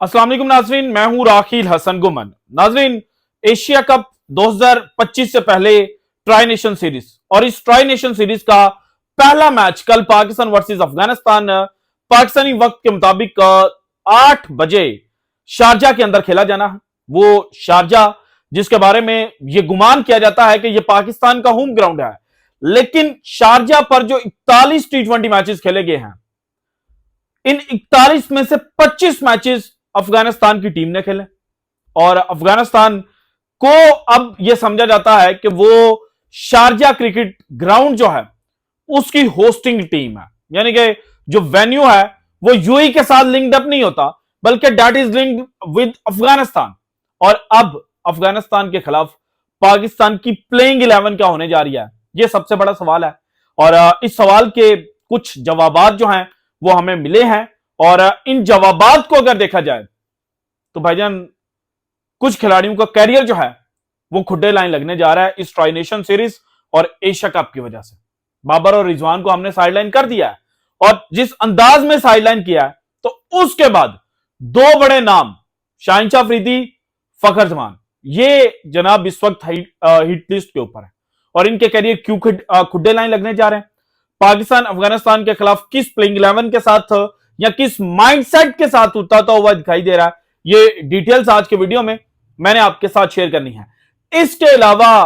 अस्सलाम वालेकुम नाजरीन, मैं हूं राखिल हसन गुमन। नाजरीन, एशिया कप 2025 से पहले ट्राई नेशन सीरीज और इस ट्राई नेशन सीरीज का पहला मैच कल पाकिस्तान वर्सेस अफगानिस्तान पाकिस्तानी वक्त के मुताबिक 8 बजे शारजा के अंदर खेला जाना है। वो शारजा जिसके बारे में यह गुमान किया जाता है कि यह पाकिस्तान का होम ग्राउंड है, लेकिन शारजा पर जो 41 T20 मैचेस खेले गए हैं, इन 41 में से 25 मैचेस अफगानिस्तान की टीम ने खेले और अफगानिस्तान को अब यह समझा जाता है कि वो शारजा क्रिकेट ग्राउंड जो है उसकी होस्टिंग टीम है। यानी कि जो वेन्यू है वो यूएई के साथ लिंक्ड अप नहीं होता, बल्कि that is linked with Afghanistan. और अब अफगानिस्तान के खिलाफ पाकिस्तान की प्लेइंग 11 क्या होने जा रही है, यह सबसे बड़ा सवाल है। और इस सवाल के कुछ जवाबात जो हैं वो हमें मिले हैं और इन जवाबात को अगर देखा जाए तो भाईजान कुछ खिलाड़ियों का कैरियर जो है वो खुड्डे लाइन लगने जा रहा है इस ट्राई नेशन सीरीज और एशिया कप की वजह से। बाबर और रिजवान को हमने साइडलाइन कर दिया है और जिस अंदाज में साइडलाइन किया है, तो उसके बाद दो बड़े नाम शाहिन अफरीदी, फखर जमान, ये जनाब इस वक्त हिट लिस्ट के ऊपर है और इनके कैरियर क्यों खुड्डे लाइन लगने जा रहे हैं। पाकिस्तान अफगानिस्तान के खिलाफ किस प्लेइंग 11 के साथ या किस माइंडसेट के साथ उतरता हुआ दिखाई दे रहा है, ये डिटेल्स आज के वीडियो में मैंने आपके साथ शेयर करनी है। इसके अलावा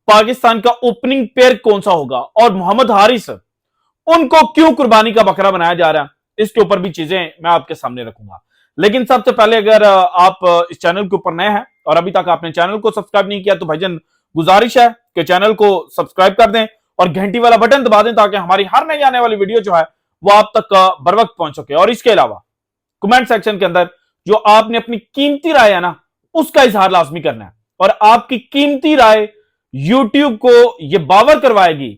पाकिस्तान का ओपनिंग पेयर कौन सा होगा और मोहम्मद हारिस उनको क्यों कुर्बानी का बकरा बनाया जा रहा है, इसके ऊपर भी चीजें मैं आपके सामने रखूंगा। लेकिन सबसे पहले अगर आप इस चैनल के ऊपर नए हैं और अभी तक आपने चैनल को सब्सक्राइब नहीं किया तो भाईजान गुजारिश है कि चैनल को सब्सक्राइब कर दें और घंटी वाला बटन दबा दें ताकि हमारी हर नई आने वाली वीडियो जो है वो आप तक बर वक्त पहुंच सके। और इसके अलावा कमेंट सेक्शन के अंदर जो आपने अपनी कीमती राय है ना, उसका इजहार लाजमी करना है और आपकी कीमती राय यूट्यूब को यह बावर करवाएगी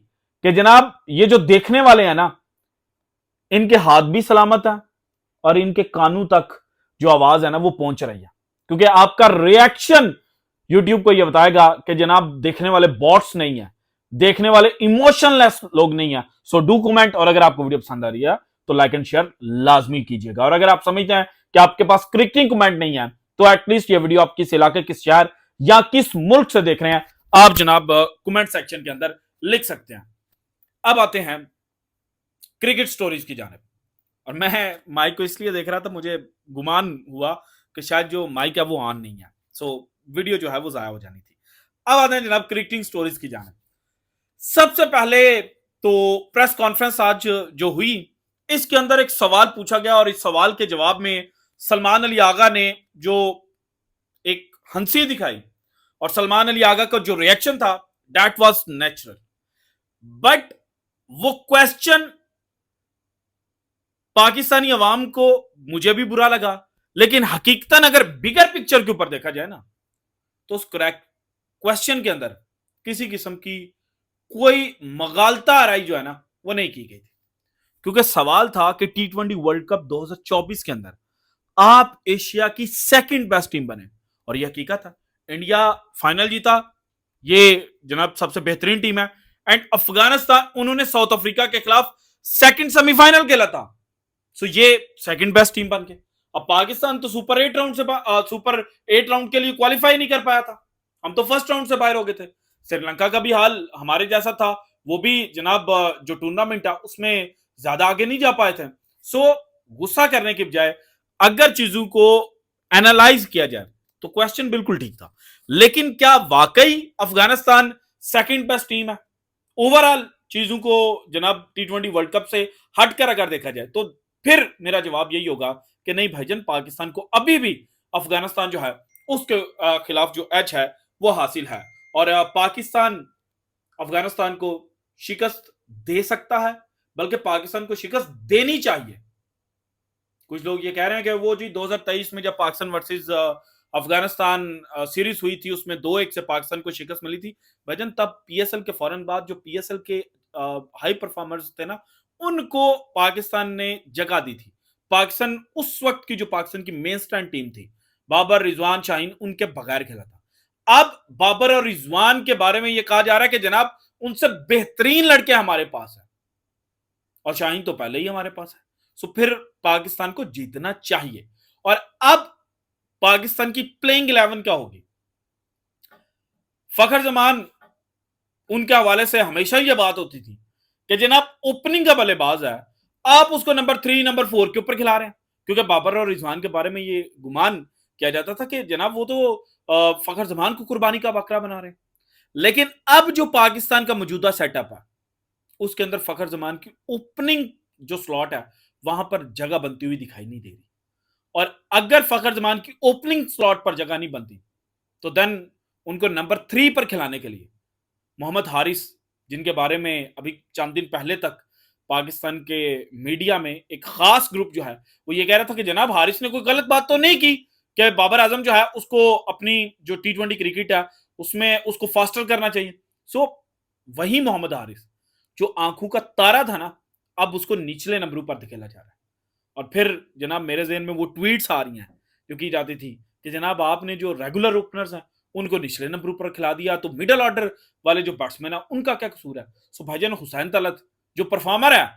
कि जनाब ये जो देखने वाले हैं ना, इनके हाथ भी सलामत है और इनके कानों तक जो आवाज है ना वो पहुंच रही है, क्योंकि आपका रिएक्शन यूट्यूब को यह बताएगा कि जनाब देखने वाले बॉट्स नहीं है, देखने वाले इमोशनलेस लोग नहीं है। सो डू कमेंट और अगर आपको वीडियो पसंद आ रही है तो लाइक एंड शेयर लाजमी कीजिएगा। और अगर आप समझते हैं कि आपके पास क्रिकेटिंग कमेंट नहीं है तो एटलीस्ट ये वीडियो आप किस इलाके, किस शहर या किस मुल्क से देख रहे हैं आप जनाब कमेंट सेक्शन के अंदर लिख सकते हैं। अब आते हैं क्रिकेट स्टोरीज की जानिब और मैं माइक को इसलिए देख रहा था, मुझे गुमान हुआ कि शायद जो माइक है वो ऑन नहीं है, सो वीडियो जो है वो जाया हो जानी थी। अब आते हैं जनाब क्रिकेटिंग स्टोरीज की जानिब। सबसे पहले तो प्रेस कॉन्फ्रेंस आज जो हुई इसके अंदर एक सवाल पूछा गया और इस सवाल के जवाब में सलमान अली आगा ने जो एक हंसी दिखाई और सलमान अली आगा का जो रिएक्शन था दैट वाज नेचुरल, बट वो क्वेश्चन पाकिस्तानी अवाम को, मुझे भी बुरा लगा, लेकिन हकीकतन अगर बिगर पिक्चर के ऊपर देखा जाए ना तो उस क्वेश्चन के अंदर किसी किस्म की कोई मगालता आराई जो है ना वो नहीं की गई थी, क्योंकि सवाल था कि T20 वर्ल्ड कप 2024 के अंदर आप एशिया की सेकंड बेस्ट टीम बने और यह हकीकत है। इंडिया फाइनल जीता, ये जनाब सबसे बेहतरीन टीम है, एंड अफगानिस्तान उन्होंने साउथ अफ्रीका के खिलाफ सेकंड सेमीफाइनल खेला था, सो ये सेकंड बेस्ट टीम बन के। अब पाकिस्तान तो सुपर 8 राउंड के लिए क्वालिफाई नहीं कर पाया था, हम तो फर्स्ट राउंड से बाहर हो गए थे। श्रीलंका का भी हाल हमारे जैसा था, वो भी जनाब जो टूर्नामेंट है उसमें ज्यादा आगे नहीं जा पाए थे। सो गुस्सा करने के बजाय अगर चीजों को एनालाइज किया जाए तो क्वेश्चन बिल्कुल ठीक था, लेकिन क्या वाकई अफगानिस्तान सेकंड बेस्ट टीम है ओवरऑल चीजों को जनाब T20 वर्ल्ड कप से हटकर अगर देखा जाए? तो फिर मेरा जवाब यही होगा कि नहीं भाईजान, पाकिस्तान को अभी भी अफगानिस्तान जो है उसके खिलाफ जो एज है वो हासिल है और पाकिस्तान अफगानिस्तान को शिकस्त दे सकता है, बल्कि पाकिस्तान को शिकस्त देनी चाहिए। कुछ लोग ये कह रहे हैं कि वो जी 2023 में जब पाकिस्तान वर्सेस अफगानिस्तान सीरीज हुई थी उसमें 2-1 से पाकिस्तान को शिकस्त मिली थी, भाईजान तब पीएसएल के फौरन बाद जो पीएसएल के हाई परफॉर्मर्स थे ना उनको पाकिस्तान ने जगह दी थी। पाकिस्तान उस वक्त की जो पाकिस्तान की मेन स्ट्रेंथ टीम थी, बाबर, रिजवान, शाहीन, उनके बगैर खेला था। अब बाबर और रिजवान के बारे में यह कहा जा रहा है कि जनाब उनसे बेहतरीन लड़के हमारे पास है और शाहीन तो पहले ही हमारे पास है, सो फिर पाकिस्तान को जीतना चाहिए। और अब पाकिस्तान की प्लेइंग 11 क्या होगी। फखर जमान उनके हवाले से हमेशा ये बात होती थी कि जनाब ओपनिंग का बल्लेबाज है, आप उसको नंबर 3 नंबर 4 के ऊपर खिला रहे हैं, क्योंकि बाबर और रिजवान के बारे में ये गुमान किया जाता था कि जनाब वो तो फखर जमान को कुर्बानी का बकरा बना रहे हैं। लेकिन अब जो पाकिस्तान का मौजूदा सेटअप है उसके अंदर फखर जमान की ओपनिंग जो स्लॉट है वहां पर जगह बनती हुई दिखाई नहीं दे रही, और अगर फखर जमान की ओपनिंग स्लॉट पर जगह नहीं बनती तो देन उनको नंबर 3 पर खिलाने के लिए मोहम्मद हारिस, जिनके बारे में अभी चंद दिन पहले तक पाकिस्तान के मीडिया में एक खास ग्रुप जो है वो ये कह रहा था कि जनाब हारिस ने कोई गलत बात तो नहीं की कि बाबर आजम जो है उसको अपनी जो T20 क्रिकेट है उसमें उसको फास्टर करना चाहिए। सो वही मोहम्मद हारिस जो आंखों का तारा था ना, अब उसको निचले नंबरों पर धकेला जा रहा है। और फिर जनाब मेरे ज़हन में वो ट्वीट्स आ रही हैं जो की जाती थी कि जनाब आपने जो रेगुलर ओपनर्स हैं उनको निचले नंबरों पर खिला दिया, तो मिडल ऑर्डर वाले जो बैट्समैन है उनका क्या कसूर है। सो भाईजान हुसैन तलत जो परफॉर्मर है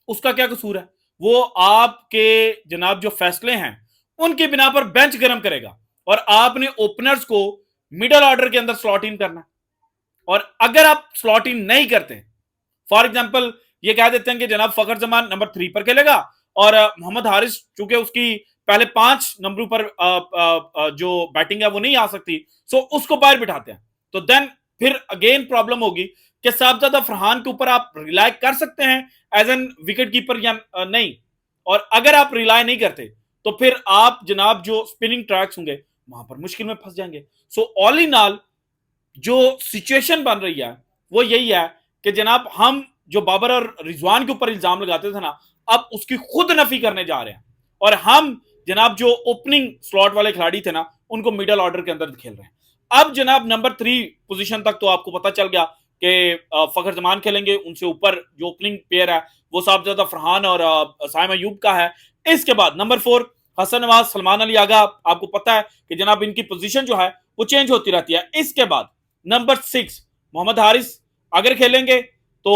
उसका क्या कसूर है, वो आपके जनाब जो फैसले हैं उनकी बिना पर बेंच गर्म करेगा, और आपने ओपनर्स को मिडल ऑर्डर के अंदर स्लॉट इन करना। और अगर आप स्लॉट इन नहीं करते, फॉर एग्जाम्पल ये कह देते हैं कि जनाब फखर जमान नंबर 3 पर खेलेगा और मोहम्मद हारिस चूंकि उसकी पहले 5 नंबरों पर जो बैटिंग है वो नहीं आ सकती, सो उसको बाहर बिठाते हैं, तो देन फिर अगेन प्रॉब्लम होगी कि साहबजादा फरहान के ऊपर आप रिलाय कर सकते हैं एज एन विकेट कीपर या नहीं। और अगर आप रिलाय नहीं करते तो फिर आप जनाब जो स्पिनिंग ट्रैक्स होंगे वहां पर मुश्किल में फंस जाएंगे। सो ऑल इन ऑल जो सिचुएशन बन रही है वो यही है कि जनाब हम जो बाबर और रिजवान के ऊपर इल्जाम लगाते थे ना, अब उसकी खुद नफी करने जा रहे हैं, और हम जनाब जो ओपनिंग स्लॉट वाले खिलाड़ी थे ना उनको मिडल ऑर्डर के अंदर खेल रहे हैं। अब जनाब नंबर 3 पोजीशन तक तो आपको पता चल गया कि फखर जमान खेलेंगे, उनसे ऊपर जो ओपनिंग पेयर है वो साहबजादा फरहान और साइम अयूब का है। इसके बाद नंबर 4 हसन नवाज, सलमान अली आगा, आपको पता है कि जनाब इनकी पोजीशन जो है वो चेंज होती रहती है। इसके बाद नंबर 6 मोहम्मद हारिस अगर खेलेंगे तो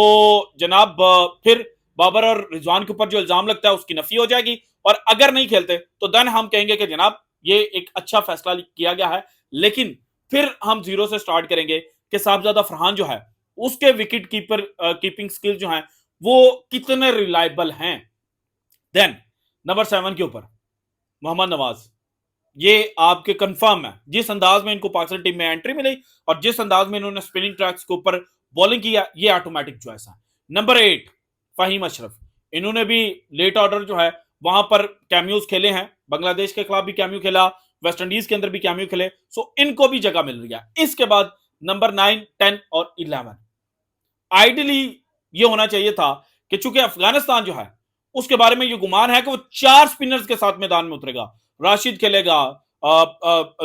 जनाब फिर बाबर और रिजवान के ऊपर जो इल्जाम लगता है उसकी नफी हो जाएगी, और अगर नहीं खेलते तो देन हम कहेंगे कि जनाब ये एक अच्छा फैसला किया गया है। लेकिन फिर हम जीरो से स्टार्ट करेंगे कि साहबजादा फरहान जो है उसके विकेट कीपर कीपिंग स्किल जो है वो कितने रिलायबल हैं। देन नंबर 7 के ऊपर मोहम्मद नवाज, ये आपके कंफर्म है, जिस अंदाज में इनको पाकिस्तान टीम में एंट्री मिली और जिस अंदाज में इन्होंने स्पिनिंग ट्रैक्स के ऊपर बॉलिंग किया, ये ऑटोमेटिक चॉइस है। नंबर 8 फहीम अशरफ, इन्होंने भी लेट ऑर्डर जो है वहां पर कैमियोज खेले हैं, बांग्लादेश के खिलाफ भी कैमियो खेला, वेस्ट इंडीज के अंदर भी कैमियो खेले, सो इनको भी जगह मिल रही है। इसके बाद नंबर 9 10 और 11 आइडियली ये होना चाहिए था कि चूंकि अफगानिस्तान जो है उसके बारे में ये गुमान है कि वो 4 स्पिनर्स के साथ मैदान में उतरेगा, राशिद खेलेगा,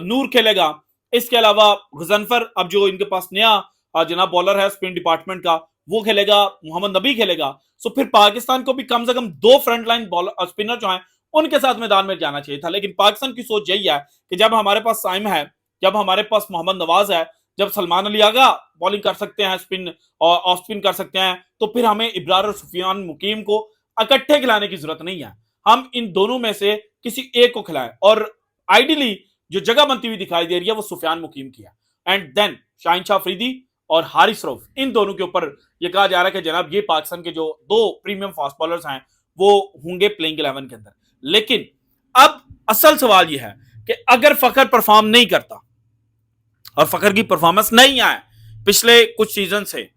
नूर खेलेगा, इसके अलावा गजनफर अब जो इनके पास नया जनाब बॉलर है स्पिन डिपार्टमेंट का वो खेलेगा, मोहम्मद नबी खेलेगा। सो फिर पाकिस्तान को भी कम से कम 2 फ्रंटलाइन बॉलर स्पिनर जो हैं उनके साथ मैदान में जाना चाहिए था। लेकिन पाकिस्तान की सोच यही है कि जब हमारे पास साइम है, जब हमारे पास मोहम्मद नवाज है, जब सलमान अली आगा बॉलिंग कर सकते हैं, स्पिन और ऑफ स्पिन कर सकते हैं, तो फिर हमें इब्रार और सुफियान मुकीम को इकट्ठे खिलाने की जरूरत नहीं है, हम इन दोनों में से किसी एक को खिलाएं। और आइडियली जो जगह बनती हुई दिखाई दे रही है वो सुफियान मुकीम की है। एंड देन शाहिन शाह अफरीदी और हारिस रऊफ, इन दोनों के ऊपर यह कहा जा रहा है कि जनाब ये पाकिस्तान के जो 2 प्रीमियम फास्ट बॉलर्स हैं वो होंगे प्लेइंग 11 के अंदर। लेकिन अब असल सवाल यह है कि अगर फखर परफॉर्म नहीं करता, और फखर की परफॉर्मेंस नहीं आए पिछले कुछ सीजन से,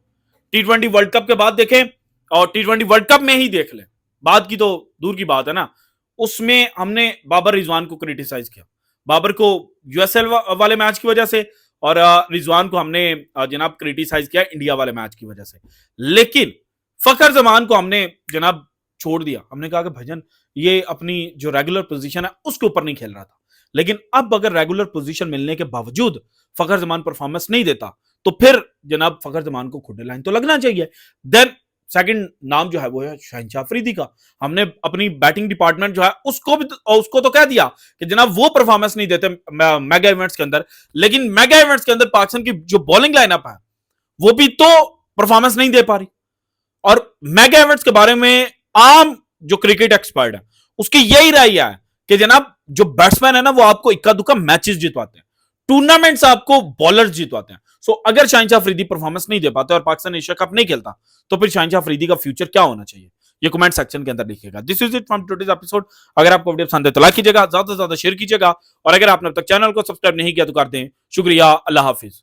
T20 वर्ल्ड कप के बाद देखें और T20 वर्ल्ड कप में ही देख लें, बाद की तो दूर की बात है ना, उसमें हमने बाबर रिजवान को क्रिटिसाइज किया, बाबर को यूएसएल वाले मैच की वजह से, और रिजवान को हमने जनाब क्रिटिसाइज किया इंडिया वाले मैच की वजह से। लेकिन फखर जमान को हमने जनाब छोड़ दिया, हमने कहा कि भजन ये अपनी जो रेगुलर पोजीशन है उसके ऊपर नहीं खेल रहा था। लेकिन अब अगर रेगुलर पोजीशन मिलने के बावजूद फखर जमान परफॉर्मेंस नहीं देता तो फिर जनाब फखर जमान को खुद लाइन तो लगना चाहिए। देन सेकंड नाम जो है वो है शाहिन शाह अफरीदी का। हमने अपनी बैटिंग डिपार्टमेंट जो है उसको तो कह दिया कि जनाब वो परफॉर्मेंस नहीं देते मेगा इवेंट्स के अंदर, लेकिन मेगा इवेंट्स के अंदर पाकिस्तान की जो बॉलिंग लाइनअप है वो भी तो परफॉर्मेंस नहीं दे पा रही। और मेगा इवेंट्स के बारे में आम जो क्रिकेट एक्सपर्ट है उसकी यही राय है कि जनाब जो बैट्समैन है ना वो आपको इक्का दुक्का मैचेस जितवाते हैं, टूर्नामेंट्स आपको बॉलर्स जितवाते हैं। सो अगर शाहिन अफरीदी परफॉर्मेंस नहीं दे पाते और पाकिस्तान एशिया कप नहीं खेलता तो फिर शाहिन अफरीदी का फ्यूचर क्या होना चाहिए, ये कमेंट सेक्शन के अंदर लिखिएगा। This is it from today's episode. अगर आपको वीडियो पसंद है तो लाइक कीजिएगा, ज्यादा से ज्यादा शेयर कीजिएगा, और अगर आपने अब तक चैनल को सब्सक्राइब नहीं किया तो कर दें। शुक्रिया, अल्लाह हाफिज।